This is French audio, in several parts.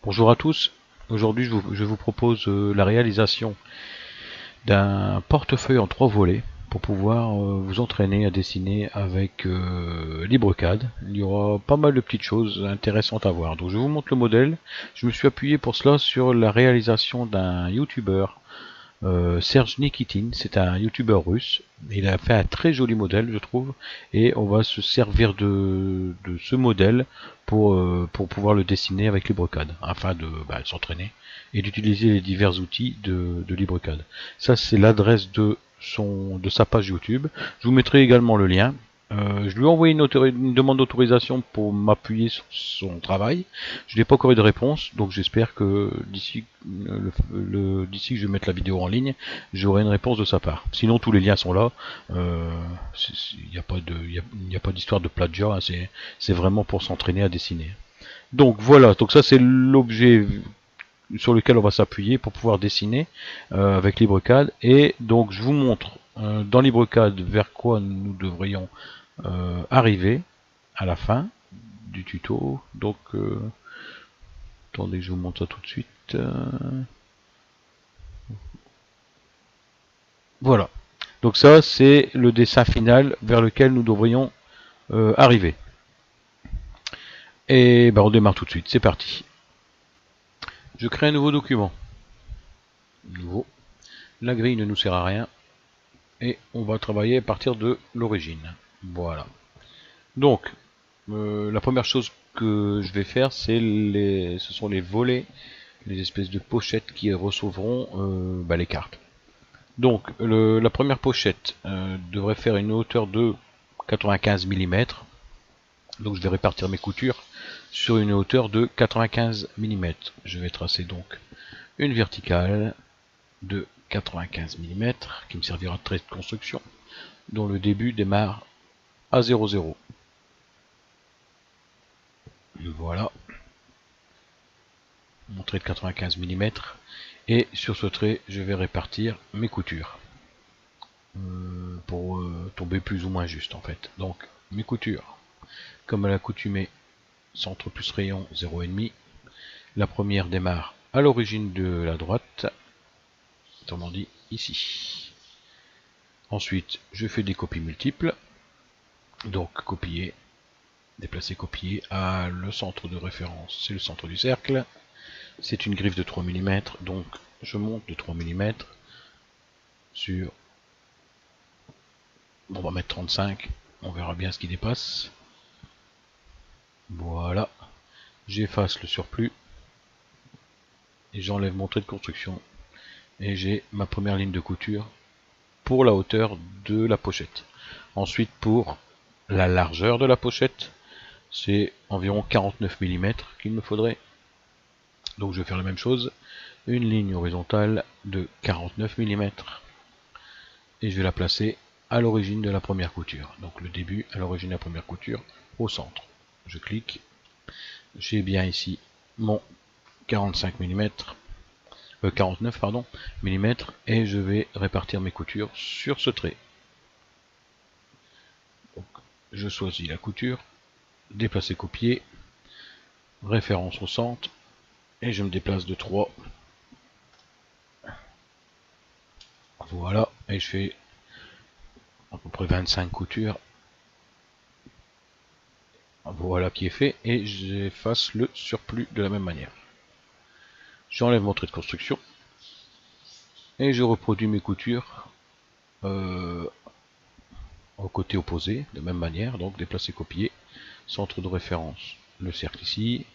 Bonjour à tous, aujourd'hui je vous propose la réalisation d'un portefeuille en 3 volets pour pouvoir vous entraîner à dessiner avec LibreCAD. Il y aura pas mal de petites choses intéressantes à voir. Donc je vous montre le modèle. Je me suis appuyé pour cela sur la réalisation d'un YouTuber, Serge Nikitin. C'est un YouTuber russe. Il a fait un très joli modèle, je trouve, et on va se servir de ce modèle pour pouvoir le dessiner avec LibreCAD, afin de s'entraîner et d'utiliser les divers outils de LibreCAD. Ça, c'est l'adresse de sa page YouTube. Je vous mettrai également le lien. Je lui ai envoyé une demande d'autorisation pour m'appuyer sur son travail. Je n'ai pas encore eu de réponse, donc j'espère que d'ici que je vais mettre la vidéo en ligne, j'aurai une réponse de sa part. Sinon, tous les liens sont là. Il n'y a pas d'histoire de plagiat, hein, c'est vraiment pour s'entraîner à dessiner. Donc voilà, donc ça c'est l'objet sur lequel on va s'appuyer pour pouvoir dessiner avec LibreCAD. Et donc je vous montre dans LibreCAD vers quoi nous devrions arriver à la fin du tuto. Donc attendez que je vous montre ça tout de suite. Voilà. Donc ça c'est le dessin final vers lequel nous devrions arriver. Et ben on démarre tout de suite, c'est parti. Je crée un nouveau document. Nouveau. La grille ne nous sert à rien. Et on va travailler à partir de l'origine. Voilà. Donc, la première chose que je vais faire, ce sont les volets, les espèces de pochettes qui recevront les cartes. Donc, la première pochette devrait faire une hauteur de 95 mm. Donc, je vais répartir mes coutures sur une hauteur de 95 mm. Je vais tracer donc une verticale de 95 mm qui me servira de trait de construction, dont le début démarre à 0,0. Voilà, mon trait de 95 mm, et sur ce trait je vais répartir mes coutures pour tomber plus ou moins juste en fait. Donc mes coutures, comme à l'accoutumée, centre plus rayon 0,5. La première démarre à l'origine de la droite, autrement dit ici. Ensuite je fais des copies multiples, donc copier, déplacer, copier. À le centre de référence, c'est le centre du cercle. C'est une griffe de 3 mm, donc je monte de 3 mm sur... Bon, on va mettre 35, on verra bien ce qui dépasse. Voilà, j'efface le surplus et j'enlève mon trait de construction. Et j'ai ma première ligne de couture pour la hauteur de la pochette. Ensuite, pour la largeur de la pochette, c'est environ 49 mm qu'il me faudrait. Donc je vais faire la même chose, une ligne horizontale de 49 mm. Et je vais la placer à l'origine de la première couture. Donc le début à l'origine de la première couture, au centre. Je clique, j'ai bien ici mon 45 mm, 49 pardon, mm, et je vais répartir mes coutures sur ce trait. Donc, je choisis la couture, déplacer, copier, référence au centre, et je me déplace de 3. Voilà, et je fais à peu près 25 coutures. Voilà qui est fait, et j'efface le surplus de la même manière. J'enlève mon trait de construction et je reproduis mes coutures au côté opposé de même manière. Donc déplacer, copier, centre de référence, le cercle ici,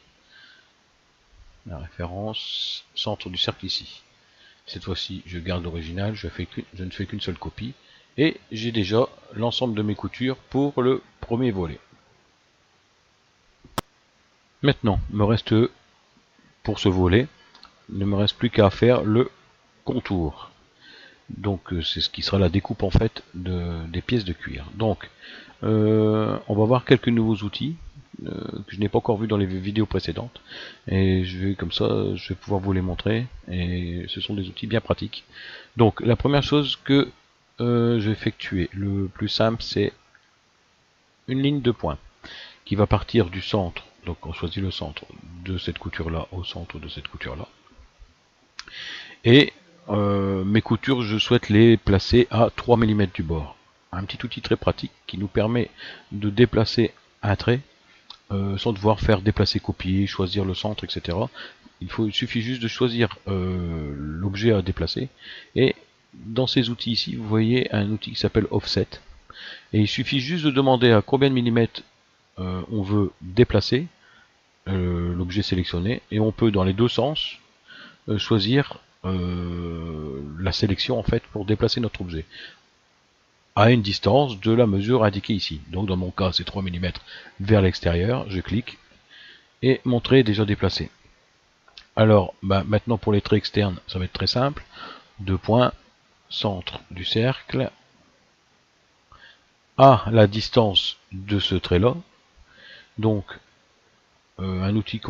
la référence, centre du cercle ici. Cette fois-ci je garde l'original, je ne fais qu'une seule copie, et j'ai déjà l'ensemble de mes coutures pour le premier volet. Maintenant, il me reste, pour ce volet, il ne me reste plus qu'à faire le contour. Donc c'est ce qui sera la découpe en fait des pièces de cuir. Donc on va voir quelques nouveaux outils que je n'ai pas encore vu dans les vidéos précédentes, et je vais comme ça, je vais pouvoir vous les montrer, et ce sont des outils bien pratiques. Donc la première chose que je vais effectuer, le plus simple, c'est une ligne de points qui va partir du centre Donc on choisit le centre de cette couture là au centre de cette couture là. Et mes coutures, je souhaite les placer à 3 mm du bord. Un petit outil très pratique qui nous permet de déplacer un trait sans devoir faire déplacer, copier, choisir le centre, etc. Il suffit juste de choisir l'objet à déplacer. Et dans ces outils ici, vous voyez un outil qui s'appelle Offset. Et il suffit juste de demander à combien de millimètres on veut déplacer l'objet sélectionné. Et on peut, dans les deux sens, choisir la sélection en fait pour déplacer notre objet à une distance de la mesure indiquée ici. Donc dans mon cas c'est 3 mm vers l'extérieur, je clique et mon trait est déjà déplacé. Alors maintenant pour les traits externes ça va être très simple. 2 points, centre du cercle à la distance de ce trait là. Donc un outil,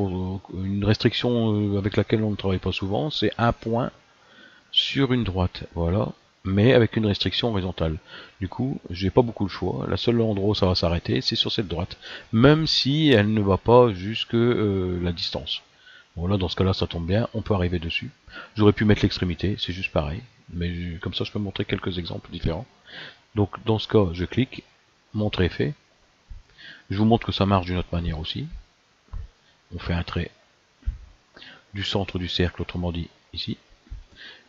une restriction avec laquelle on ne travaille pas souvent, c'est un point sur une droite, voilà, mais avec une restriction horizontale. Du coup, j'ai pas beaucoup de choix. La seule endroit où ça va s'arrêter, c'est sur cette droite, même si elle ne va pas jusque la distance. Voilà, dans ce cas-là, ça tombe bien, on peut arriver dessus. J'aurais pu mettre l'extrémité, c'est juste pareil, mais comme ça, je peux montrer quelques exemples différents. Donc, dans ce cas, je clique, mon trait est fait. Je vous montre que ça marche d'une autre manière aussi. On fait un trait du centre du cercle, autrement dit ici.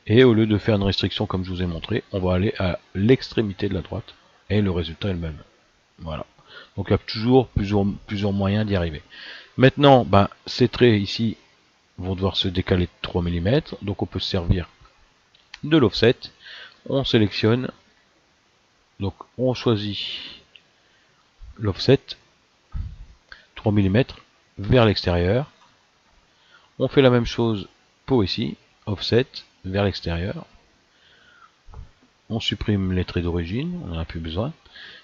Et au lieu de faire une restriction comme je vous ai montré, on va aller à l'extrémité de la droite. Et le résultat est le même. Voilà. Donc il y a toujours plusieurs moyens d'y arriver. Maintenant, ces traits ici vont devoir se décaler de 3 mm. Donc on peut se servir de l'offset. On sélectionne. Donc on choisit l'offset 3 mm vers l'extérieur. On fait la même chose pour ici. Offset vers l'extérieur. On supprime les traits d'origine, on n'en a plus besoin.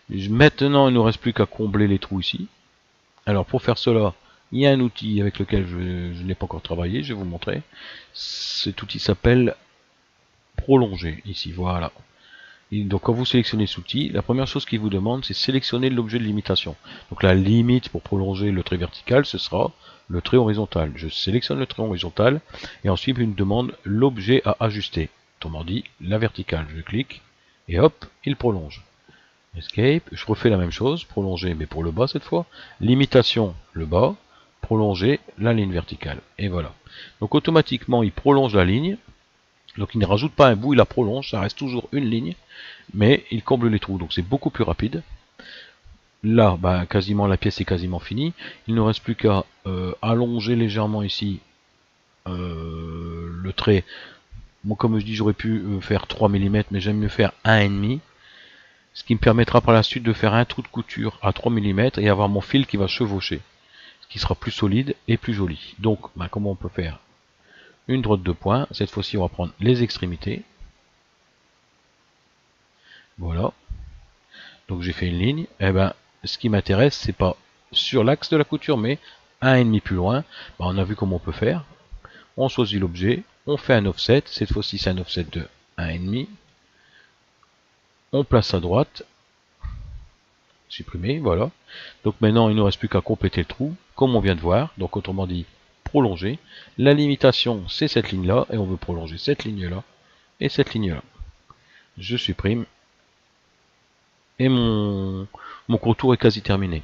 Maintenant, il ne nous reste plus qu'à combler les trous ici. Alors pour faire cela, il y a un outil avec lequel je n'ai pas encore travaillé, je vais vous montrer. Cet outil s'appelle prolonger, ici, voilà. Et donc quand vous sélectionnez cet outil, la première chose qu'il vous demande, c'est sélectionner l'objet de limitation. Donc la limite pour prolonger le trait vertical, ce sera le trait horizontal. Je sélectionne le trait horizontal, et ensuite il me demande l'objet à ajuster. Autrement dit, la verticale. Je clique, et hop, il prolonge. Escape, je refais la même chose, prolonger, mais pour le bas cette fois. Limitation, le bas, prolonger, la ligne verticale. Et voilà. Donc automatiquement, il prolonge la ligne. Donc il ne rajoute pas un bout, il la prolonge, ça reste toujours une ligne, mais il comble les trous, donc c'est beaucoup plus rapide. Là, quasiment la pièce est quasiment finie. Il ne reste plus qu'à allonger légèrement ici le trait. Bon, comme je dis, j'aurais pu faire 3 mm, mais j'aime mieux faire 1,5. Ce qui me permettra par la suite de faire un trou de couture à 3 mm et avoir mon fil qui va chevaucher. Ce qui sera plus solide et plus joli. Donc, comment on peut faire? Une droite de points. Cette fois-ci, on va prendre les extrémités. Voilà. Donc j'ai fait une ligne. Ce qui m'intéresse, c'est pas sur l'axe de la couture, mais 1,5 plus loin. On a vu comment on peut faire. On choisit l'objet, on fait un offset. Cette fois-ci, c'est un offset de 1,5. On place à droite. Supprimer, voilà. Donc maintenant, il ne nous reste plus qu'à compléter le trou, comme on vient de voir. Donc autrement dit, prolonger. La limitation, c'est cette ligne-là, et on veut prolonger cette ligne-là et cette ligne-là. Je supprime. Et mon contour est quasi terminé.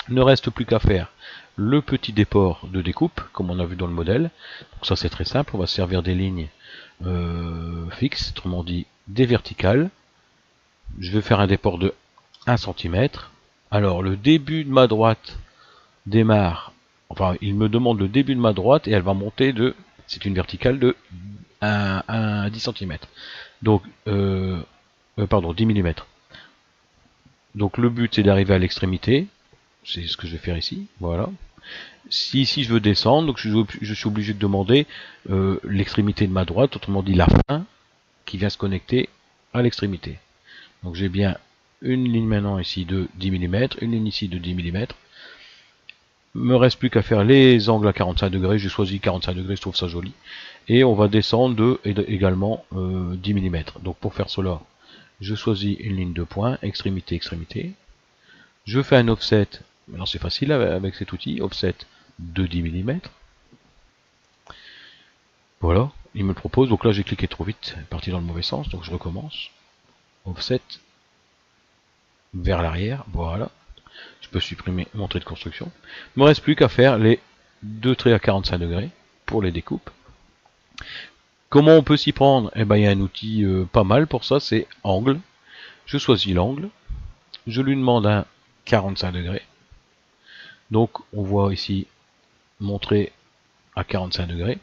Il ne reste plus qu'à faire le petit déport de découpe, comme on a vu dans le modèle. Donc ça c'est très simple, on va se servir des lignes fixes, autrement dit des verticales. Je vais faire un déport de 1 cm. Alors le début de ma droite démarre, enfin il me demande le début de ma droite et elle va monter de, c'est une verticale de 10 cm. Donc, pardon, 10 mm. Donc le but c'est d'arriver à l'extrémité, c'est ce que je vais faire ici, voilà. Si ici je veux descendre, donc je suis obligé de demander l'extrémité de ma droite, autrement dit la fin, qui vient se connecter à l'extrémité. Donc j'ai bien une ligne maintenant ici de 10 mm, une ligne ici de 10 mm. Me reste plus qu'à faire les angles à 45 degrés, j'ai choisi 45 degrés, je trouve ça joli. Et on va descendre de également 10 mm. Donc pour faire cela, je choisis une ligne de points, extrémité, extrémité. Je fais un offset Maintenant c'est facile avec cet outil, offset de 10 mm. Voilà, il me le propose, donc là j'ai cliqué trop vite, parti dans le mauvais sens, donc je recommence. Offset vers l'arrière, voilà. Je peux supprimer mon trait de construction. Il ne me reste plus qu'à faire les deux traits à 45 degrés pour les découpes. Comment on peut s'y prendre? Eh ben, il y a un outil pas mal pour ça, c'est angle. Je choisis l'angle, je lui demande un 45 degrés. Donc on voit ici mon trait à 45 degrés.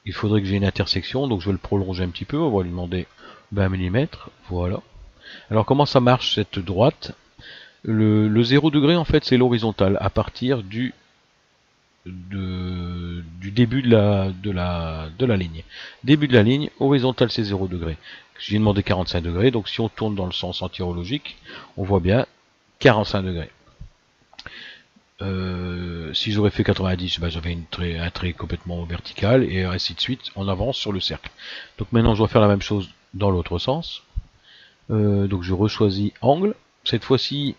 Il faudrait que j'ai une intersection, donc je vais le prolonger un petit peu, on va lui demander 20 mm, voilà. Alors comment ça marche cette droite? Le 0 degré en fait c'est l'horizontale à partir du début de la ligne. Début de la ligne, horizontale c'est 0 degré. J'ai demandé 45 degrés, donc si on tourne dans le sens antirologique, on voit bien 45 degrés. Si j'aurais fait 90, ben j'avais un trait complètement vertical, et ainsi de suite, on avance sur le cercle. Donc maintenant je dois faire la même chose dans l'autre sens. Donc je rechoisis angle. Cette fois-ci,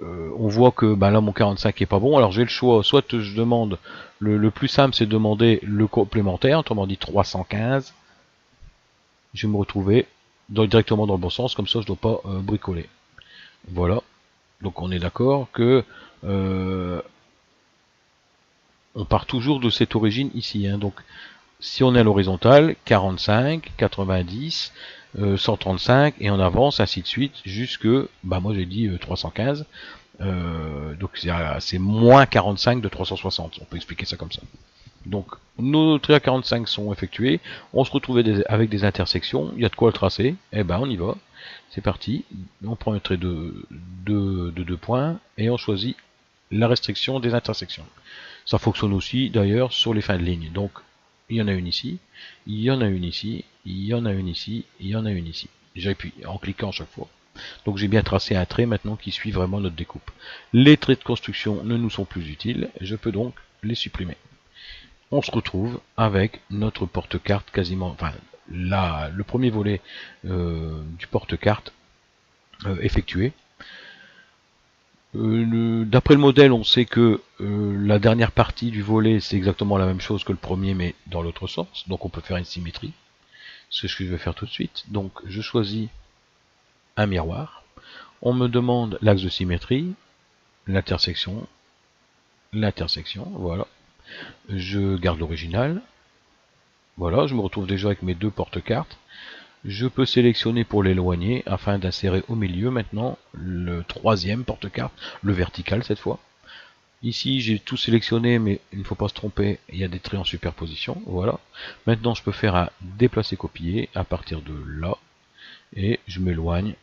on voit que ben là mon 45 est pas bon, alors j'ai le choix, soit je demande, le plus simple c'est de demander le complémentaire, autrement dit 315, je vais me retrouver directement dans le bon sens, comme ça je dois pas bricoler. Voilà, donc on est d'accord que on part toujours de cette origine ici, hein. Donc si on est à l'horizontale, 45, 90, 135, et on avance ainsi de suite jusque, bah moi j'ai dit 315, donc c'est moins 45 de 360, on peut expliquer ça comme ça. Donc nos traits à 45 sont effectués, on se retrouve avec des intersections, il y a de quoi le tracer, et ben on y va, c'est parti, on prend un trait de 2 points, et on choisit la restriction des intersections. Ça fonctionne aussi d'ailleurs sur les fins de ligne, donc il y en a une ici, il y en a une ici, il y en a une ici, il y en a une ici. J'appuie en cliquant à chaque fois. Donc j'ai bien tracé un trait maintenant qui suit vraiment notre découpe. Les traits de construction ne nous sont plus utiles, je peux donc les supprimer. On se retrouve avec notre porte-carte quasiment, enfin là, le premier volet du porte-carte effectué. D'après le modèle, on sait que la dernière partie du volet, c'est exactement la même chose que le premier, mais dans l'autre sens. Donc on peut faire une symétrie. C'est ce que je vais faire tout de suite. Donc je choisis un miroir. On me demande l'axe de symétrie, l'intersection, voilà. Je garde l'original. Voilà, je me retrouve déjà avec mes deux porte-cartes. Je peux sélectionner pour l'éloigner afin d'insérer au milieu maintenant le troisième porte-carte, le vertical cette fois. Ici j'ai tout sélectionné, mais il ne faut pas se tromper, il y a des traits en superposition, voilà. Maintenant je peux faire un déplacer copier à partir de là, et je m'éloigne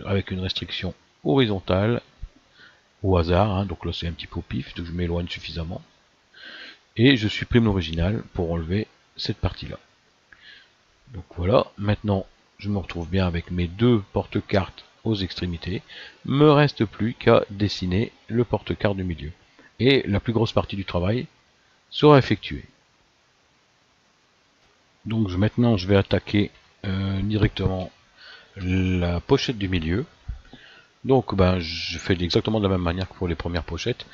avec une restriction horizontale au hasard, hein, donc là c'est un petit peu au pif, donc je m'éloigne suffisamment. Et je supprime l'original pour enlever cette partie-là. Donc voilà, maintenant je me retrouve bien avec mes deux porte-cartes aux extrémités. Me reste plus qu'à dessiner le porte-carte du milieu. Et la plus grosse partie du travail sera effectuée. Donc maintenant je vais attaquer directement la pochette du milieu. Donc ben, je fais exactement de la même manière que pour les premières pochettes.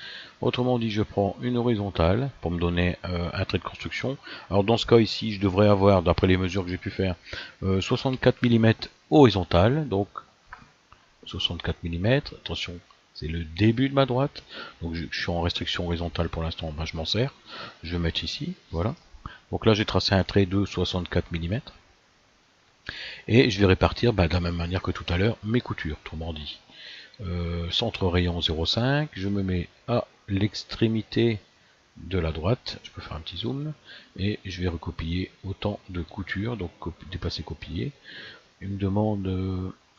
Autrement dit, je prends une horizontale pour me donner un trait de construction. Alors dans ce cas ici, je devrais avoir, d'après les mesures que j'ai pu faire, 64 mm horizontale. Donc 64 mm, attention, c'est le début de ma droite. Donc je suis en restriction horizontale pour l'instant, ben, je m'en sers. Je vais mettre ici, voilà. Donc là j'ai tracé un trait de 64 mm. Et je vais répartir ben, de la même manière que tout à l'heure mes coutures, autrement dit. Centre rayon 0,5, je me mets à l'extrémité de la droite, je peux faire un petit zoom, et je vais recopier autant de coutures, donc dépasser copier. Il me demande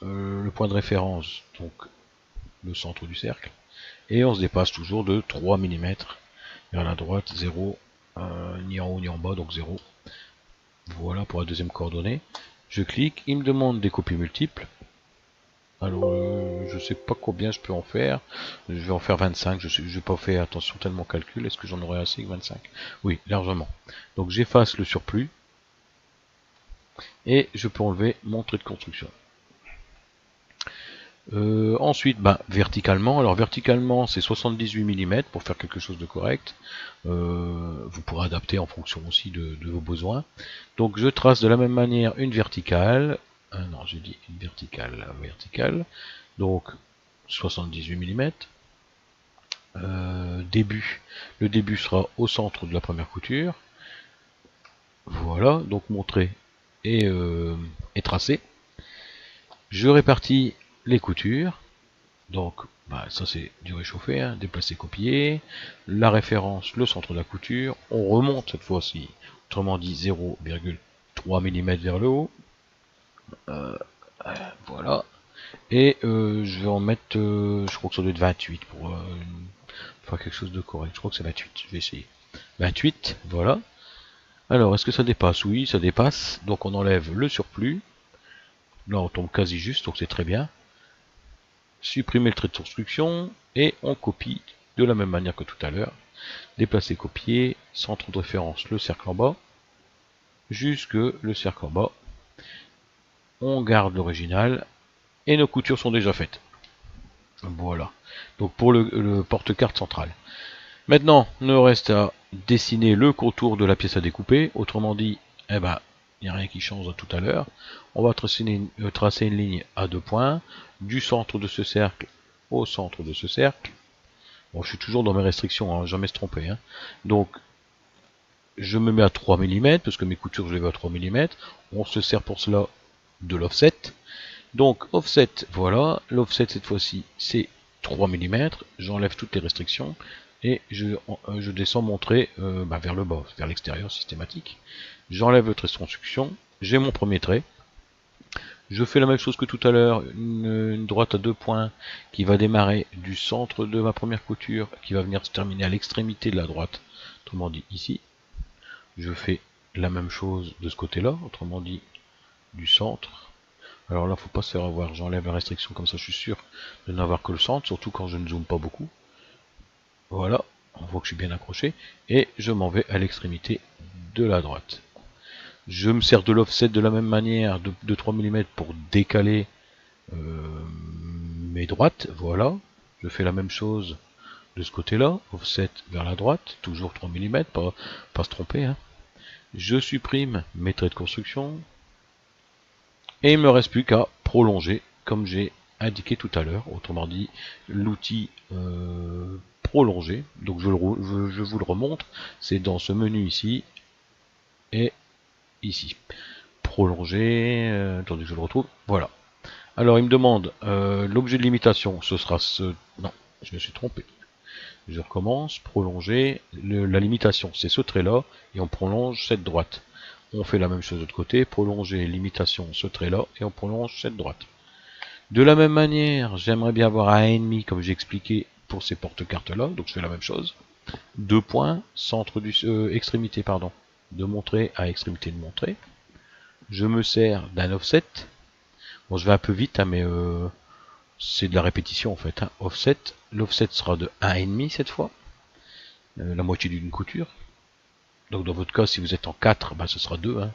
le point de référence, donc le centre du cercle, et on se dépasse toujours de 3 mm vers la droite, 0, ni en haut ni en bas, donc 0. Voilà pour la deuxième coordonnée. Je clique, il me demande des copies multiples. Alors, je sais pas combien je peux en faire. Je vais en faire 25. Je n'ai pas fait attention tellement au calcul. Est-ce que j'en aurai assez que 25? Oui, largement. Donc, j'efface le surplus. Et je peux enlever mon trait de construction. Ensuite, verticalement. Alors verticalement, c'est 78 mm pour faire quelque chose de correct. Vous pourrez adapter en fonction aussi de vos besoins. Donc je trace de la même manière une verticale. Non, j'ai dit une verticale. Donc 78 mm. Début. Le début sera au centre de la première couture. Voilà, donc montré et tracé. Je répartis les coutures. Donc ça c'est du réchauffé, hein, déplacer, copier. La référence, le centre de la couture. On remonte cette fois-ci, autrement dit 0,3 mm vers le haut. Voilà. Et je vais en mettre, je crois que ça doit être 28 pour faire quelque chose de correct. Je crois que c'est 28, je vais essayer. 28, voilà. Alors, est-ce que ça dépasse? Oui, ça dépasse. Donc on enlève le surplus. Là, on tombe quasi juste, donc c'est très bien. Supprimer le trait de construction et on copie de la même manière que tout à l'heure. Déplacer, copier, centre de référence, le cercle en bas, jusque le cercle en bas. On garde l'original et nos coutures sont déjà faites. Voilà. Donc pour le porte-carte central. Maintenant, il nous reste à dessiner le contour de la pièce à découper. Autrement dit, il n'y a rien qui change à tout à l'heure. On va tracer une ligne à 2 points, du centre de ce cercle au centre de ce cercle. Bon, je suis toujours dans mes restrictions, hein, jamais se tromper. Hein. Donc, je me mets à 3 mm, parce que mes coutures, je les veux à 3 mm. On se sert pour cela de l'offset. Donc, offset, voilà. L'offset, cette fois-ci, c'est 3 mm. J'enlève toutes les restrictions. Et je descends mon trait vers le bas, vers l'extérieur systématique. J'enlève le trait de construction. J'ai mon premier trait. Je fais la même chose que tout à l'heure, une droite à 2 points qui va démarrer du centre de ma première couture, qui va venir se terminer à l'extrémité de la droite, autrement dit ici. Je fais la même chose de ce côté-là, autrement dit du centre. Alors là, faut pas se faire avoir, j'enlève la restriction comme ça, je suis sûr de n'avoir que le centre, surtout quand je ne zoome pas beaucoup. Voilà, on voit que je suis bien accroché, et je m'en vais à l'extrémité de la droite. Je me sers de l'offset de la même manière, de 3 mm pour décaler mes droites, voilà. Je fais la même chose de ce côté-là, offset vers la droite, toujours 3 mm, pas se tromper. Hein. Je supprime mes traits de construction, et il me reste plus qu'à prolonger, comme j'ai indiqué tout à l'heure, autrement dit, l'outil prolonger. Donc je vous le remontre, c'est dans ce menu ici, et ici. Prolonger, attendez que je le retrouve, voilà. Alors il me demande l'objet de limitation, ce sera ce... Non, je me suis trompé. Je recommence, prolonger, la limitation c'est ce trait là, et on prolonge cette droite. On fait la même chose de l'autre côté, prolonger, limitation, ce trait là, et on prolonge cette droite. De la même manière, j'aimerais bien avoir un ennemi, comme j'ai expliqué pour ces porte-cartes là, donc je fais la même chose. 2 points, centre du extrémité pardon, de mon trait à extrémité de mon trait. Je me sers d'un offset. Bon, je vais un peu vite, hein, mais c'est de la répétition en fait. Hein. Offset, l'offset sera de 1,5 cette fois, la moitié d'une couture. Donc dans votre cas, si vous êtes en 4, ce sera 2. Hein.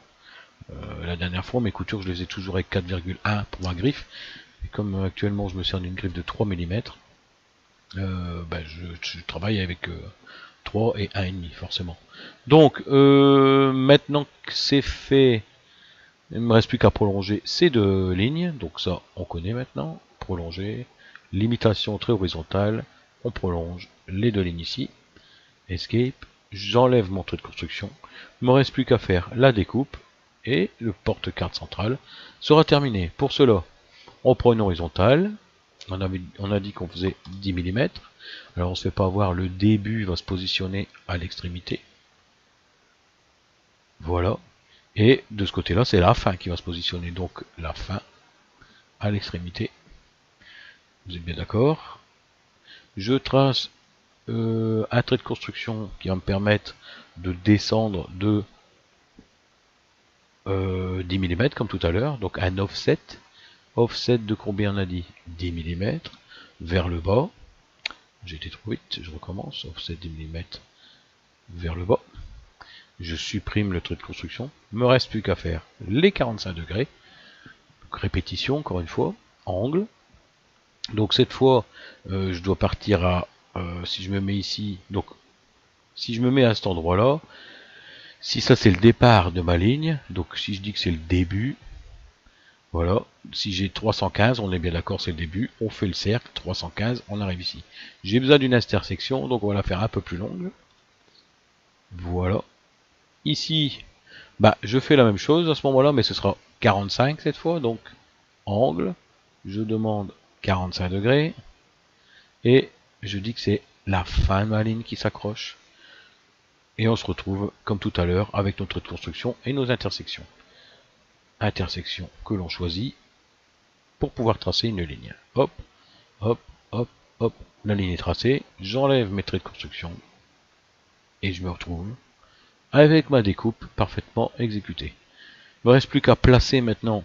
La dernière fois, mes coutures, je les ai toujours avec 4,1 pour ma griffe. Et comme actuellement, je me sers d'une griffe de 3 mm, je travaille avec 3 et 1,5 forcément. Donc, maintenant que c'est fait, il ne me reste plus qu'à prolonger ces deux lignes. Donc ça, on connaît maintenant. Prolonger, limitation trait horizontale, on prolonge les deux lignes ici. Escape, j'enlève mon trait de construction. Il ne me reste plus qu'à faire la découpe et le porte-carte central sera terminé. Pour cela, on prend une horizontale. On a dit qu'on faisait 10 mm. Alors on ne se fait pas avoir, le début va se positionner à l'extrémité. Voilà. Et de ce côté-là, c'est la fin qui va se positionner. Donc la fin à l'extrémité. Vous êtes bien d'accord? Je trace un trait de construction qui va me permettre de descendre de 10 mm comme tout à l'heure. Donc un offset. Offset de combien on a dit? 10 mm vers le bas. J'ai été trop vite, je recommence. Offset 10 mm vers le bas. Je supprime le trait de construction. Il me reste plus qu'à faire les 45 degrés. Donc, répétition, encore une fois. Angle. Donc cette fois, je dois partir à, si je me mets ici, donc si je me mets à cet endroit-là, si ça c'est le départ de ma ligne, donc si je dis que c'est le début, voilà, si j'ai 315, on est bien d'accord, c'est le début, on fait le cercle, 315, on arrive ici. J'ai besoin d'une intersection, donc on va la faire un peu plus longue. Voilà. Ici, bah, je fais la même chose à ce moment-là, mais ce sera 45 cette fois, donc angle, je demande 45 degrés, et je dis que c'est la fin de ma ligne qui s'accroche. Et on se retrouve, comme tout à l'heure, avec notre trait de construction et nos intersections. Intersection que l'on choisit pour pouvoir tracer une ligne. Hop, hop, hop, hop, la ligne est tracée, j'enlève mes traits de construction, et je me retrouve avec ma découpe parfaitement exécutée. Il ne me reste plus qu'à placer maintenant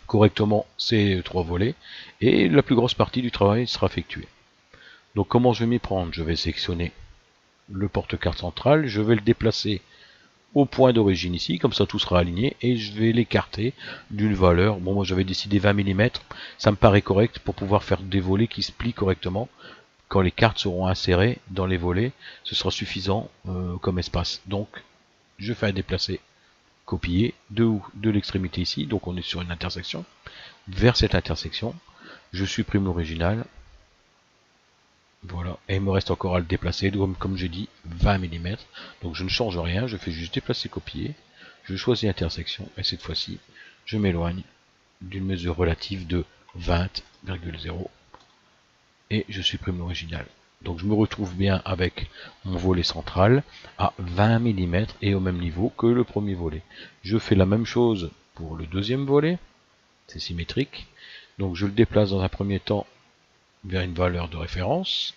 correctement ces trois volets, et la plus grosse partie du travail sera effectuée. Donc comment je vais m'y prendre? Je vais sélectionner le porte-carte central, je vais le déplacer au point d'origine ici, comme ça tout sera aligné, et je vais l'écarter d'une valeur, bon moi j'avais décidé 20 mm, ça me paraît correct pour pouvoir faire des volets qui se plient correctement. Quand les cartes seront insérées dans les volets, ce sera suffisant comme espace. Donc je fais un déplacer, copier de l'extrémité ici, donc on est sur une intersection, vers cette intersection, je supprime l'original, voilà, et il me reste encore à le déplacer, comme j'ai dit, 20 mm. Donc je ne change rien, je fais juste déplacer, copier, je choisis intersection, et cette fois-ci, je m'éloigne d'une mesure relative de 20,0 et je supprime l'original. Donc je me retrouve bien avec mon volet central à 20 mm et au même niveau que le premier volet. Je fais la même chose pour le deuxième volet, c'est symétrique. Donc je le déplace dans un premier temps vers une valeur de référence,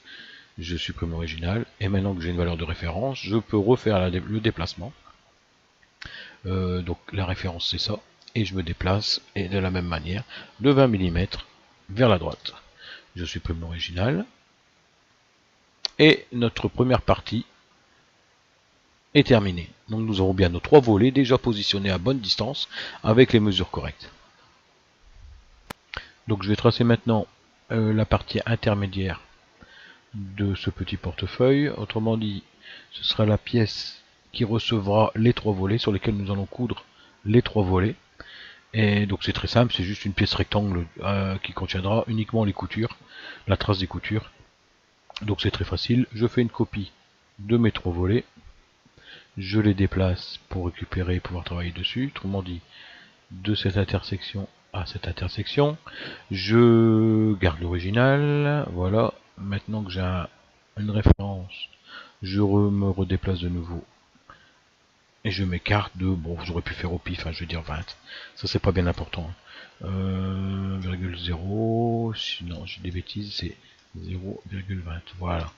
je supprime l'original, et maintenant que j'ai une valeur de référence, je peux refaire le déplacement. Donc la référence c'est ça, et je me déplace, et de la même manière, de 20 mm vers la droite. Je supprime l'original, et notre première partie est terminée. Donc nous aurons bien nos trois volets déjà positionnés à bonne distance, avec les mesures correctes. Donc je vais tracer maintenant la partie intermédiaire de ce petit portefeuille. Autrement dit, ce sera la pièce qui recevra les trois volets sur lesquels nous allons coudre les trois volets. Et donc c'est très simple, c'est juste une pièce rectangle qui contiendra uniquement les coutures, la trace des coutures. Donc c'est très facile, je fais une copie de mes trois volets, je les déplace pour récupérer et pouvoir travailler dessus. Autrement dit, de cette intersection à cette intersection, je garde l'original, voilà. Maintenant que j'ai une référence, je me redéplace de nouveau et je m'écarte de, bon j'aurais pu faire au pif, je veux dire 20, ça c'est pas bien important, 0, non j'ai des bêtises, c'est 0,20, voilà.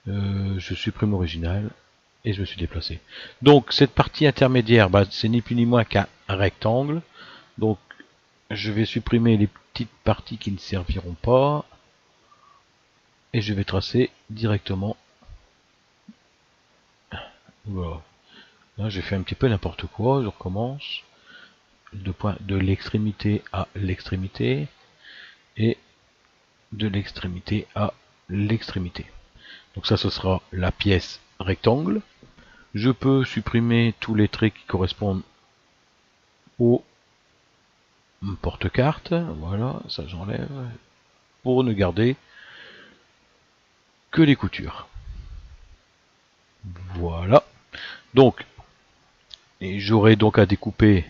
Je supprime l'original et je me suis déplacé. Donc cette partie intermédiaire, c'est ni plus ni moins qu'un rectangle, donc je vais supprimer les petites parties qui ne serviront pas et je vais tracer directement. Voilà. Là j'ai fait un petit peu n'importe quoi, je recommence. De l'extrémité à l'extrémité et de l'extrémité à l'extrémité. Donc ça ce sera la pièce rectangle. Je peux supprimer tous les traits qui correspondent au porte-carte. Voilà, ça j'enlève. Pour ne garder que les coutures. Voilà. Donc, et j'aurai donc à découper,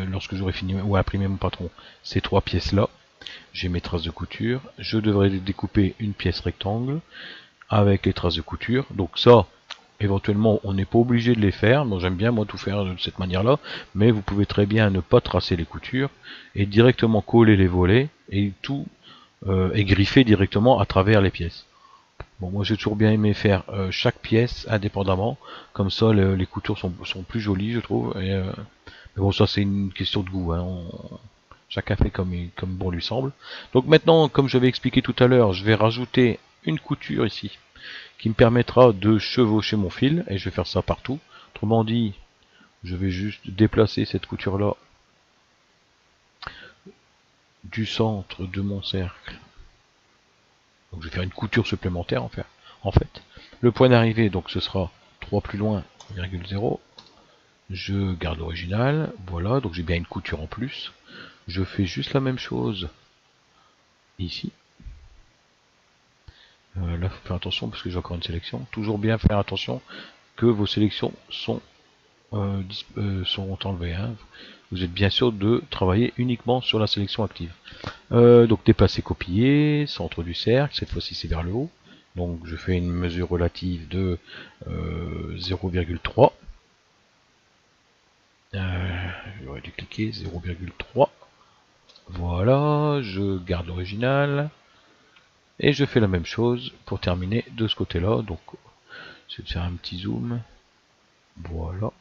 lorsque j'aurai fini ou à imprimer mon patron, ces trois pièces-là. J'ai mes traces de couture. Je devrais découper une pièce rectangle avec les traces de couture. Donc ça, éventuellement, on n'est pas obligé de les faire. Moi, j'aime bien moi tout faire de cette manière-là, mais vous pouvez très bien ne pas tracer les coutures et directement coller les volets et tout est griffé directement à travers les pièces. Bon, moi j'ai toujours bien aimé faire chaque pièce indépendamment, comme ça les coutures sont plus jolies, je trouve. Mais bon, ça c'est une question de goût, chacun fait comme bon lui semble. Donc maintenant, comme je vais expliquer tout à l'heure, je vais rajouter une couture ici qui me permettra de chevaucher mon fil, et je vais faire ça partout. Autrement dit, je vais juste déplacer cette couture là du centre de mon cercle Donc je vais faire une couture supplémentaire en fait. Le point d'arrivée, donc ce sera 3 plus loin, 0,0. Je garde l'original, voilà, donc j'ai bien une couture en plus. Je fais juste la même chose ici. Là, il faut faire attention parce que j'ai encore une sélection. Toujours bien faire attention que vos sélections sont enlevées. Hein. Vous êtes bien sûr de travailler uniquement sur la sélection active. Donc déplacer, copier, centre du cercle, cette fois-ci c'est vers le haut. Donc je fais une mesure relative de 0,3. J'aurais dû cliquer 0,3. Voilà, je garde l'original. Et je fais la même chose pour terminer de ce côté-là. Donc je vais faire un petit zoom. Voilà.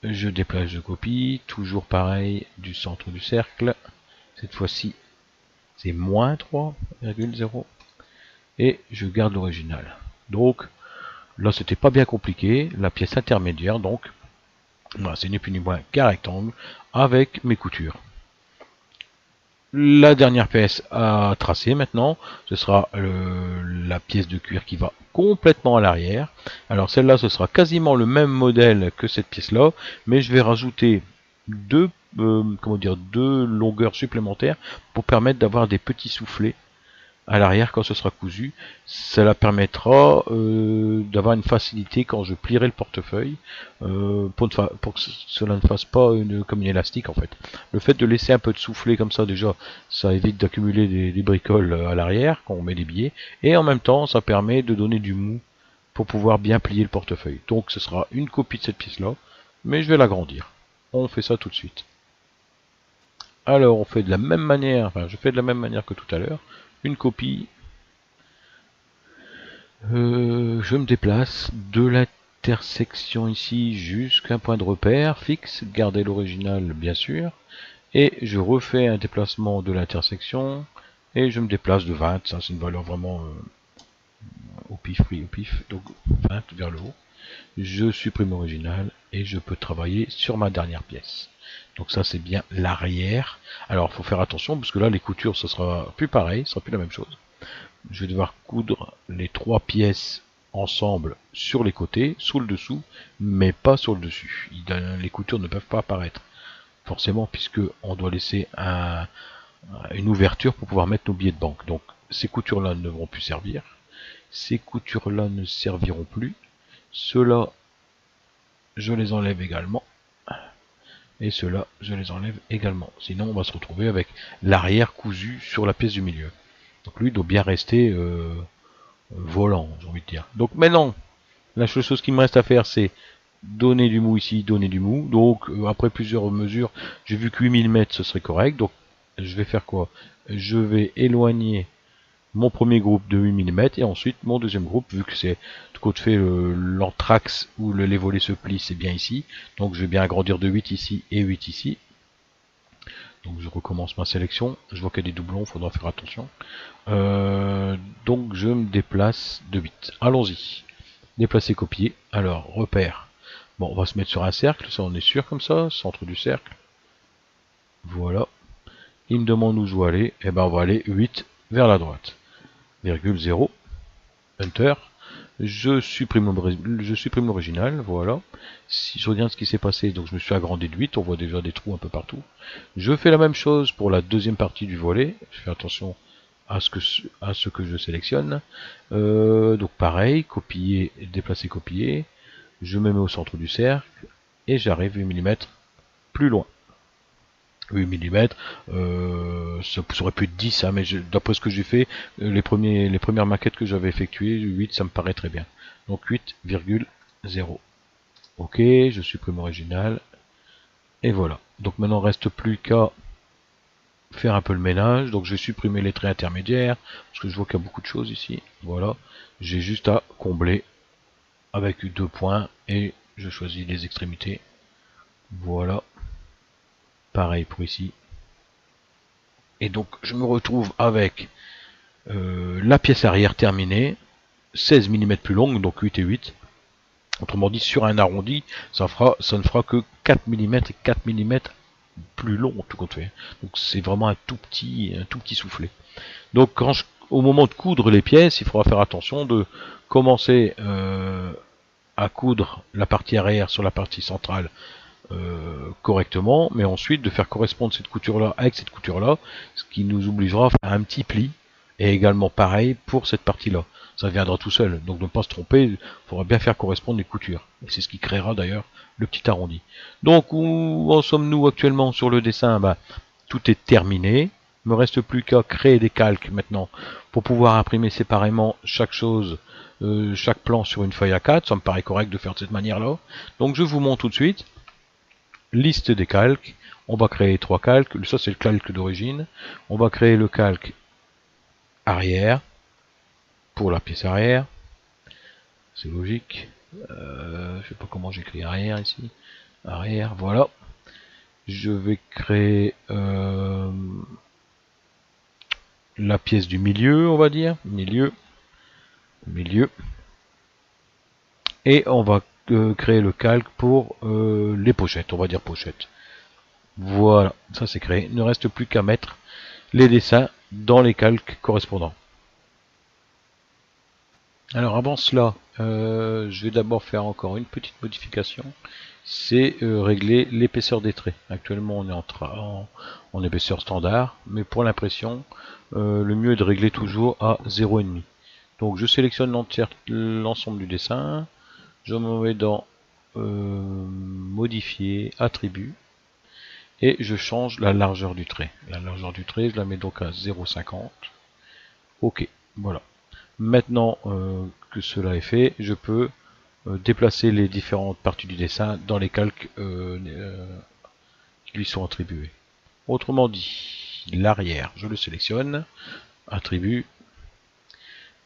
Je déplace, je copie. Toujours pareil du centre du cercle. Cette fois-ci, c'est moins 3,0. Et je garde l'original. Donc là, c'était pas bien compliqué. La pièce intermédiaire, donc, voilà, c'est ni plus ni moins qu'un rectangle avec mes coutures. La dernière pièce à tracer maintenant, ce sera la pièce de cuir qui va complètement à l'arrière. Alors celle-là, ce sera quasiment le même modèle que cette pièce-là, mais je vais rajouter deux longueurs supplémentaires pour permettre d'avoir des petits soufflets à l'arrière quand ce sera cousu. Cela permettra d'avoir une facilité quand je plierai le portefeuille pour que cela ne fasse pas comme une élastique en fait. Le fait de laisser un peu de souffler comme ça déjà, ça évite d'accumuler des bricoles à l'arrière quand on met des billets, et en même temps ça permet de donner du mou pour pouvoir bien plier le portefeuille. Donc ce sera une copie de cette pièce là, mais je vais l'agrandir. On fait ça tout de suite. Alors on fait de la même manière, enfin je fais de la même manière que tout à l'heure, une copie, je me déplace de l'intersection ici jusqu'à un point de repère fixe, garder l'original bien sûr, et je refais un déplacement de l'intersection, et je me déplace de 20, ça c'est une valeur vraiment au pif, oui au pif, donc 20 vers le haut. Je supprime l'original et je peux travailler sur ma dernière pièce. Donc ça c'est bien l'arrière. Alors il faut faire attention parce que là les coutures ce sera plus pareil, ce sera plus la même chose. Je vais devoir coudre les trois pièces ensemble sur les côtés, sous le dessous, mais pas sur le dessus. Les coutures ne peuvent pas apparaître forcément puisque on doit laisser une ouverture pour pouvoir mettre nos billets de banque. Donc ces coutures là ne vont plus servir. Ces coutures là ne serviront plus. Ceux-là, je les enlève également. Et ceux-là, je les enlève également. Sinon, on va se retrouver avec l'arrière cousu sur la pièce du milieu. Donc lui, il doit bien rester volant, j'ai envie de dire. Donc maintenant, la seule chose qui me reste à faire, c'est donner du mou ici, donner du mou. Donc après plusieurs mesures, j'ai vu que 8 mm ce serait correct. Donc je vais faire quoi? Je vais éloigner mon premier groupe de 8 mm et ensuite mon deuxième groupe, vu que c'est de côté fait l'anthrax où les volets se plient, c'est bien ici. Donc je vais bien agrandir de 8 ici et 8 ici. Donc je recommence ma sélection. Je vois qu'il y a des doublons, il faudra faire attention. Donc je me déplace de 8. Allons-y. Déplacer, copier. Alors, repère. Bon, on va se mettre sur un cercle, ça on est sûr comme ça. Centre du cercle. Voilà. Il me demande où je dois aller. Et ben on va aller 8 vers la droite. Virgule 0. Enter. Je supprime l'original, voilà. Si je regarde ce qui s'est passé, donc je me suis agrandi de 8, on voit déjà des trous un peu partout. Je fais la même chose pour la deuxième partie du volet, je fais attention à ce que je sélectionne. Donc pareil, copier, déplacer, copier. Je me mets au centre du cercle et j'arrive 8 mm plus loin. 8 mm, ça aurait pu être 10, hein, mais d'après ce que j'ai fait, les premières maquettes que j'avais effectuées, 8 ça me paraît très bien. Donc 8,0. Ok, je supprime l'original. Et voilà. Donc maintenant il ne reste plus qu'à faire un peu le ménage. Donc je vais supprimer les traits intermédiaires, parce que je vois qu'il y a beaucoup de choses ici. Voilà. J'ai juste à combler avec 2 points et je choisis les extrémités. Voilà. Pareil pour ici. Et donc je me retrouve avec la pièce arrière terminée, 16 mm plus longue, donc 8 et 8. Autrement dit, sur un arrondi, ça ne fera que 4 mm et 4 mm plus long, tout compte fait. Donc c'est vraiment un tout petit soufflet. Donc quand je au moment de coudre les pièces, il faudra faire attention de commencer à coudre la partie arrière sur la partie centrale correctement, mais ensuite de faire correspondre cette couture là avec cette couture là, ce qui nous obligera à faire un petit pli, et également pareil pour cette partie là, ça viendra tout seul, donc ne pas se tromper, il faudra bien faire correspondre les coutures, et c'est ce qui créera d'ailleurs le petit arrondi. Donc où en sommes-nous actuellement sur le dessin? Tout est terminé, il me reste plus qu'à créer des calques maintenant pour pouvoir imprimer séparément chaque chose, chaque plan sur une feuille A4, ça me paraît correct de faire de cette manière là, donc je vous montre tout de suite. Liste des calques, on va créer 3 calques, ça c'est le calque d'origine, on va créer le calque arrière, pour la pièce arrière, c'est logique, je sais pas comment j'écris arrière ici, arrière, voilà, je vais créer la pièce du milieu, on va dire, milieu, et on va créer le calque pour les pochettes, on va dire pochettes. Voilà, ça c'est créé. Il ne reste plus qu'à mettre les dessins dans les calques correspondants. Alors avant cela, je vais d'abord faire encore une petite modification. C'est régler l'épaisseur des traits. Actuellement on est en épaisseur standard, mais pour l'impression, le mieux est de régler toujours à 0,5. Donc je sélectionne l'ensemble du dessin. Je m'en vais dans modifier, attributs, et je change la largeur du trait. La largeur du trait, je la mets donc à 0,50. Ok, voilà. Maintenant que cela est fait, je peux déplacer les différentes parties du dessin dans les calques qui lui sont attribués. Autrement dit, l'arrière, je le sélectionne, attribut,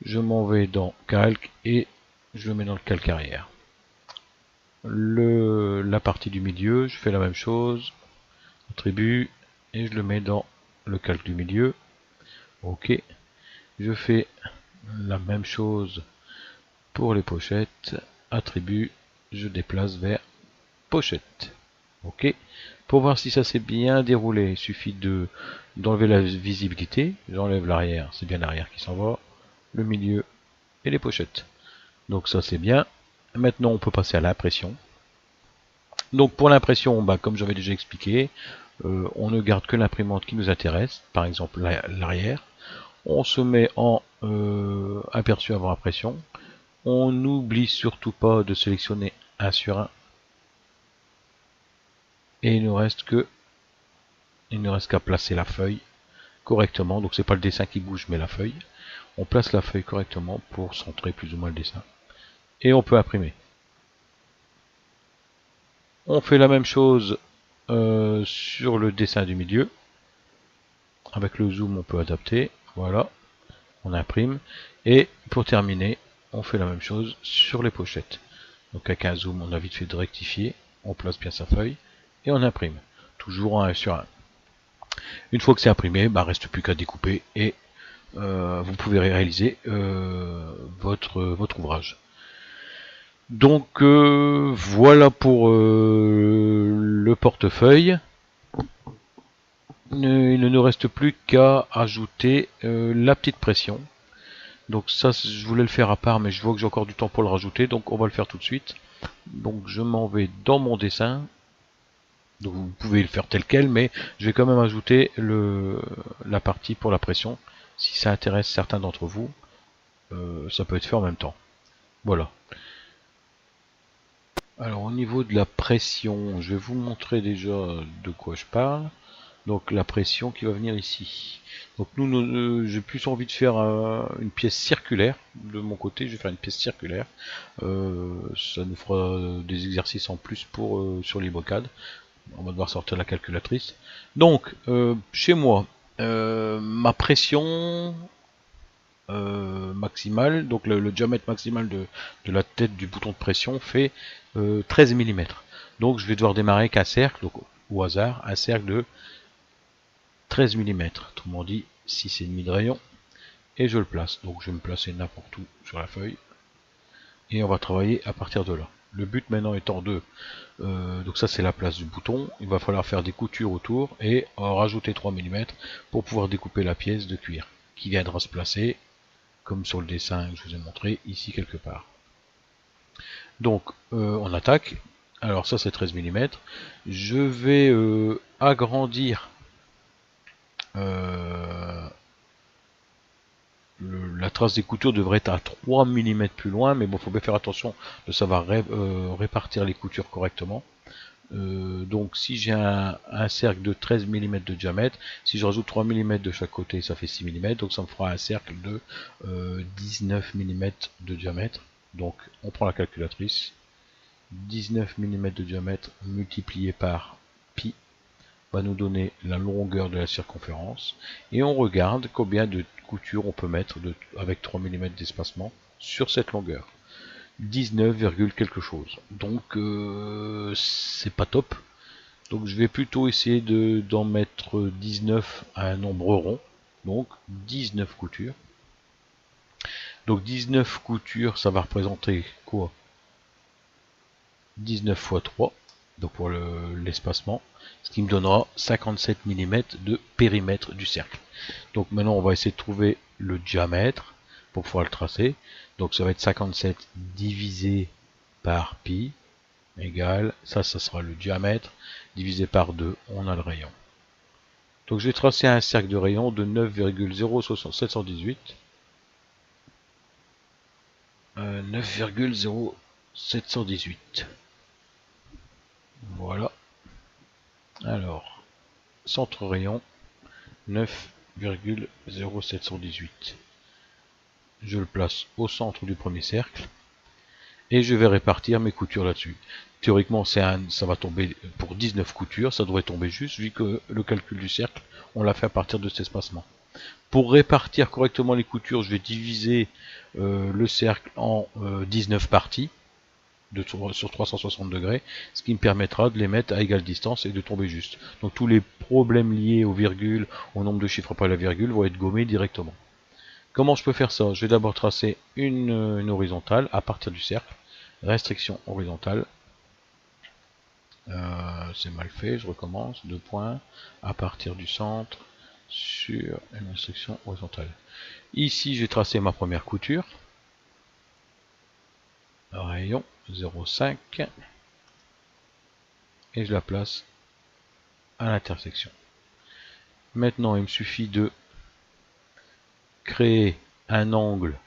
je m'en vais dans calque et je le mets dans le calque arrière. La partie du milieu, je fais la même chose, attribut, et je le mets dans le calque du milieu. Ok, je fais la même chose pour les pochettes, attribut, je déplace vers pochette. Ok, pour voir si ça s'est bien déroulé, il suffit d'enlever la visibilité, j'enlève l'arrière, c'est bien l'arrière qui s'en va, le milieu et les pochettes. Donc ça c'est bien. Maintenant on peut passer à l'impression. Donc pour l'impression, comme j'avais déjà expliqué, on ne garde que l'imprimante qui nous intéresse, par exemple l'arrière. On se met en aperçu avant impression. On n'oublie surtout pas de sélectionner 1 sur 1. Et il ne reste qu'à placer la feuille correctement. Donc c'est pas le dessin qui bouge mais la feuille. On place la feuille correctement pour centrer plus ou moins le dessin. Et on peut imprimer. On fait la même chose sur le dessin du milieu. Avec le zoom on peut adapter. Voilà. On imprime. Et pour terminer, on fait la même chose sur les pochettes. Donc avec un zoom, on a vite fait de rectifier. On place bien sa feuille. Et on imprime. Toujours en 1 sur 1. Une fois que c'est imprimé, reste plus qu'à découper. Et vous pouvez réaliser votre ouvrage. Donc voilà pour le portefeuille. Il ne nous reste plus qu'à ajouter la petite pression. Donc ça je voulais le faire à part mais je vois que j'ai encore du temps pour le rajouter, donc on va le faire tout de suite. Donc je m'en vais dans mon dessin. Donc vous pouvez le faire tel quel, mais je vais quand même ajouter la partie pour la pression. Si ça intéresse certains d'entre vous, ça peut être fait en même temps. Voilà. Alors au niveau de la pression, je vais vous montrer déjà de quoi je parle. Donc la pression qui va venir ici. Donc j'ai plus envie de faire une pièce circulaire. De mon côté, je vais faire une pièce circulaire. Ça nous fera des exercices en plus sur LibreCAD. On va devoir sortir la calculatrice. Donc chez moi, ma pression maximale, donc le diamètre maximal de la tête du bouton de pression fait 13 mm. Donc je vais devoir démarrer avec un cercle, donc, au hasard, un cercle de 13 mm, autrement dit 6,5 de rayon, et je le place. Donc je vais me placer n'importe où sur la feuille, et on va travailler à partir de là. Le but maintenant étant donc ça c'est la place du bouton, il va falloir faire des coutures autour, et rajouter 3 mm pour pouvoir découper la pièce de cuir, qui viendra se placer, comme sur le dessin que je vous ai montré, ici quelque part. Donc on attaque. Alors ça c'est 13 mm. Je vais agrandir la trace des coutures devrait être à 3 mm plus loin, mais bon, faut bien faire attention de savoir répartir les coutures correctement. Donc si j'ai un cercle de 13 mm de diamètre, si je rajoute 3 mm de chaque côté, ça fait 6 mm, donc ça me fera un cercle de 19 mm de diamètre. Donc on prend la calculatrice, 19 mm de diamètre multiplié par pi va nous donner la longueur de la circonférence, et on regarde combien de coutures on peut mettre avec 3 mm d'espacement sur cette longueur. 19, quelque chose. Donc c'est pas top. Donc je vais plutôt essayer d'en mettre 19 à un nombre rond. Donc 19 coutures. Donc 19 coutures, ça va représenter quoi? 19 fois 3, donc pour l'espacement, ce qui me donnera 57 mm de périmètre du cercle. Donc maintenant on va essayer de trouver le diamètre pour pouvoir le tracer. Donc ça va être 57 divisé par pi égale, ça sera le diamètre, divisé par 2, on a le rayon. Donc je vais tracer un cercle de rayon de 9,0718. 9,0718. Voilà. Alors, centre rayon 9,0718. Je le place au centre du premier cercle et je vais répartir mes coutures là-dessus. Théoriquement, ça va tomber pour 19 coutures, ça devrait tomber juste vu que le calcul du cercle, on l'a fait à partir de cet espacement. Pour répartir correctement les coutures, je vais diviser le cercle en 19 parties sur 360 degrés, ce qui me permettra de les mettre à égale distance et de tomber juste. Donc tous les problèmes liés aux virgules, au nombre de chiffres après la virgule vont être gommés directement. Comment je peux faire ça? Je vais d'abord tracer une horizontale à partir du cercle, restriction horizontale. C'est mal fait, je recommence, 2 points, à partir du centre, sur une restriction horizontale. Ici j'ai tracé ma première couture, rayon 0,5, et je la place à l'intersection. Maintenant il me suffit de créer un angle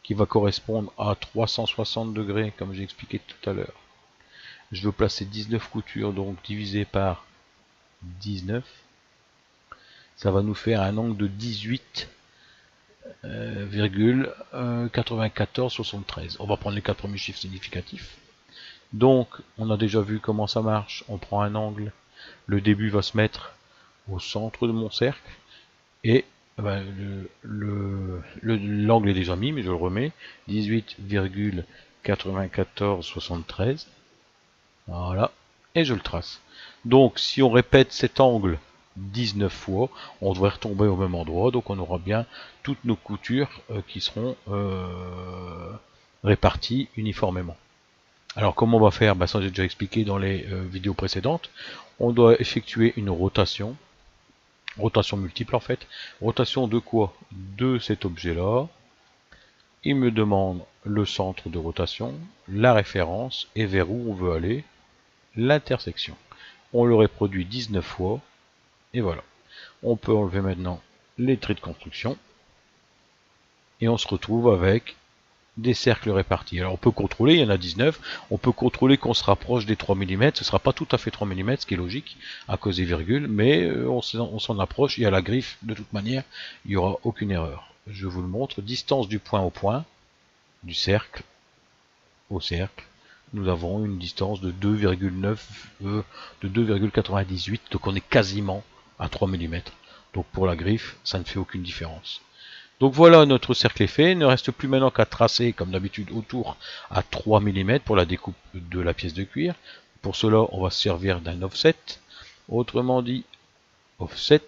qui va correspondre à 360 degrés comme j'ai expliqué tout à l'heure. Je veux placer 19 coutures, donc divisé par 19, ça va nous faire un angle de 18,9473. On va prendre les 4 premiers chiffres significatifs. Donc on a déjà vu comment ça marche. On prend un angle, le début va se mettre au centre de mon cercle et l'angle est déjà mis, mais je le remets, 18,9473. Voilà, et je le trace. Donc si on répète cet angle 19 fois, on devrait retomber au même endroit, donc on aura bien toutes nos coutures qui seront réparties uniformément. Alors comment on va faire? Ça j'ai déjà expliqué dans les vidéos précédentes. On doit effectuer une rotation multiple en fait. Rotation de quoi? De cet objet là. Il me demande le centre de rotation, la référence et vers où on veut aller, l'intersection. On le reproduit 19 fois et voilà. On peut enlever maintenant les traits de construction et on se retrouve avec des cercles répartis. Alors on peut contrôler, il y en a 19, on peut contrôler qu'on se rapproche des 3 mm, ce ne sera pas tout à fait 3 mm, ce qui est logique à cause des virgules, mais on s'en approche, et à la griffe, de toute manière, il n'y aura aucune erreur. Je vous le montre, distance du point au point, du cercle au cercle, nous avons une distance de 2,98, donc on est quasiment à 3 mm. Donc pour la griffe, ça ne fait aucune différence. Donc voilà, notre cercle est fait. Il ne reste plus maintenant qu'à tracer, comme d'habitude, autour à 3 mm pour la découpe de la pièce de cuir. Pour cela, on va se servir d'un offset. Autrement dit, offset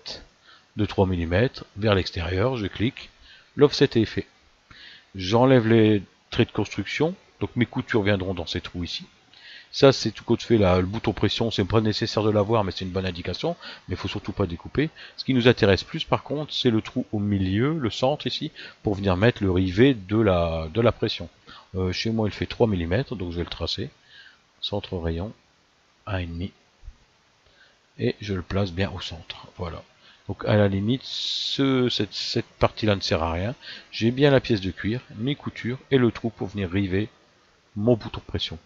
de 3 mm vers l'extérieur. Je clique. L'offset est fait. J'enlève les traits de construction. Donc mes coutures viendront dans ces trous ici. Ça, c'est tout compte fait là, le bouton pression, c'est pas nécessaire de l'avoir, mais c'est une bonne indication. Mais il faut surtout pas découper. Ce qui nous intéresse plus, par contre, c'est le trou au milieu, le centre ici, pour venir mettre le rivet de la pression. Chez moi, il fait 3 mm, donc je vais le tracer. Centre rayon, 1,5. Et je le place bien au centre. Voilà. Donc à la limite, cette partie-là ne sert à rien. J'ai bien la pièce de cuir, mes coutures et le trou pour venir river mon bouton de pression.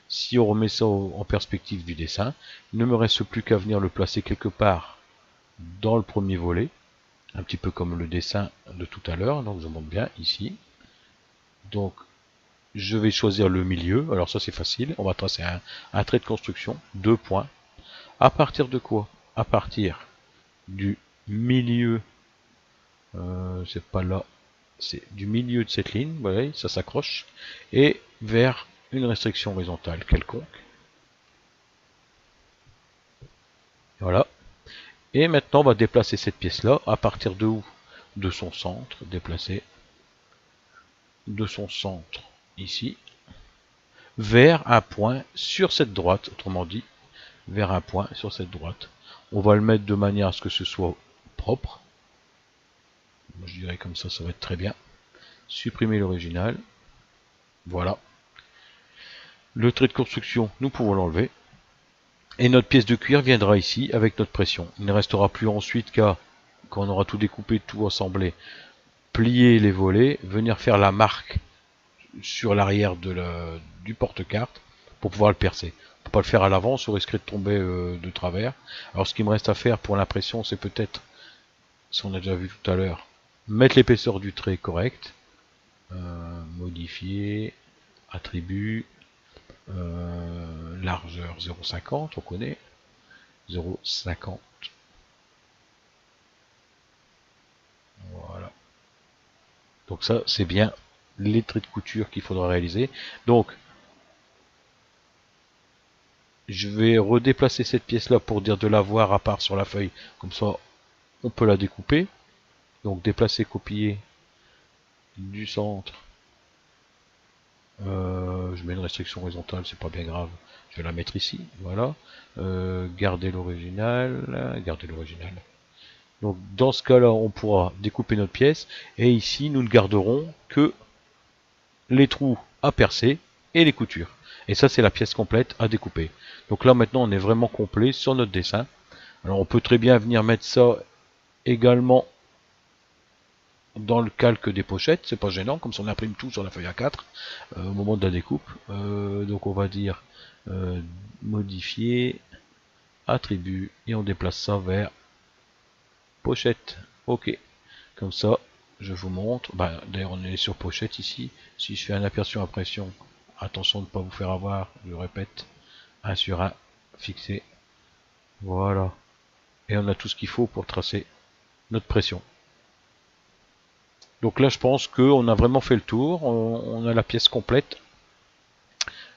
Si on remet ça en perspective du dessin, il ne me reste plus qu'à venir le placer quelque part dans le premier volet, un petit peu comme le dessin de tout à l'heure. Donc je monte bien ici. Donc je vais choisir le milieu. Alors ça c'est facile. On va tracer un trait de construction, 2 points. À partir de quoi? À partir du milieu, c'est pas là, c'est du milieu de cette ligne, voilà, ça s'accroche, et vers une restriction horizontale quelconque. Voilà. Et maintenant on va déplacer cette pièce là, à partir de où? De son centre, déplacer de son centre ici, vers un point sur cette droite, autrement dit, vers un point sur cette droite. On va le mettre de manière à ce que ce soit propre. Moi, je dirais comme ça va être très bien. Supprimer l'original. Voilà. Le trait de construction, nous pouvons l'enlever. Et notre pièce de cuir viendra ici avec notre pression. Il ne restera plus ensuite qu'à, quand on aura tout découpé, tout assemblé, plier les volets, venir faire la marque sur l'arrière du porte-carte pour pouvoir le percer. On ne peut pas le faire à l'avance, on risquerait de tomber de travers. Alors ce qu'il me reste à faire pour l'impression, c'est peut-être, ce qu'on a déjà vu tout à l'heure, mettre l'épaisseur du trait correcte, modifier, attribut, largeur 0,50, on connaît, 0,50. Voilà. Donc ça, c'est bien les traits de couture qu'il faudra réaliser. Donc, je vais redéplacer cette pièce-là pour dire de la voir à part sur la feuille. Comme ça, on peut la découper. Donc, déplacer, copier du centre. Je mets une restriction horizontale, c'est pas bien grave. Je vais la mettre ici, voilà. Garder l'original, garder l'original. Donc dans ce cas-là, on pourra découper notre pièce. Et ici, nous ne garderons que les trous à percer et les coutures. Et ça, c'est la pièce complète à découper. Donc là, maintenant, on est vraiment complet sur notre dessin. Alors, on peut très bien venir mettre ça également dans le calque des pochettes, c'est pas gênant, comme ça on imprime tout sur la feuille A4 au moment de la découpe. Donc on va dire modifier, attribut, et on déplace ça vers pochette. Ok, comme ça je vous montre. D'ailleurs on est sur pochette ici. Si je fais un aperçu à pression, attention de ne pas vous faire avoir, je répète, 1 sur 1, fixé. Voilà. Et on a tout ce qu'il faut pour tracer notre pression. Donc là, je pense qu'on a vraiment fait le tour. On a la pièce complète.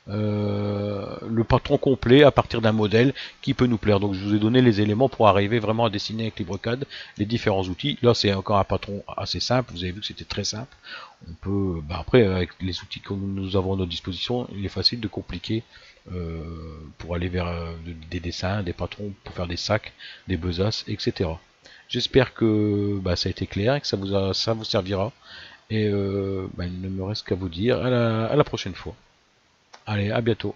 Le patron complet à partir d'un modèle qui peut nous plaire. Donc je vous ai donné les éléments pour arriver vraiment à dessiner avec LibreCAD les différents outils. Là, c'est encore un patron assez simple. Vous avez vu que c'était très simple. On peut, après, avec les outils que nous avons à notre disposition, il est facile de compliquer pour aller vers des dessins, des patrons, pour faire des sacs, des besaces, etc. J'espère que ça a été clair et que ça vous servira. Et il ne me reste qu'à vous dire à la prochaine fois. Allez, à bientôt.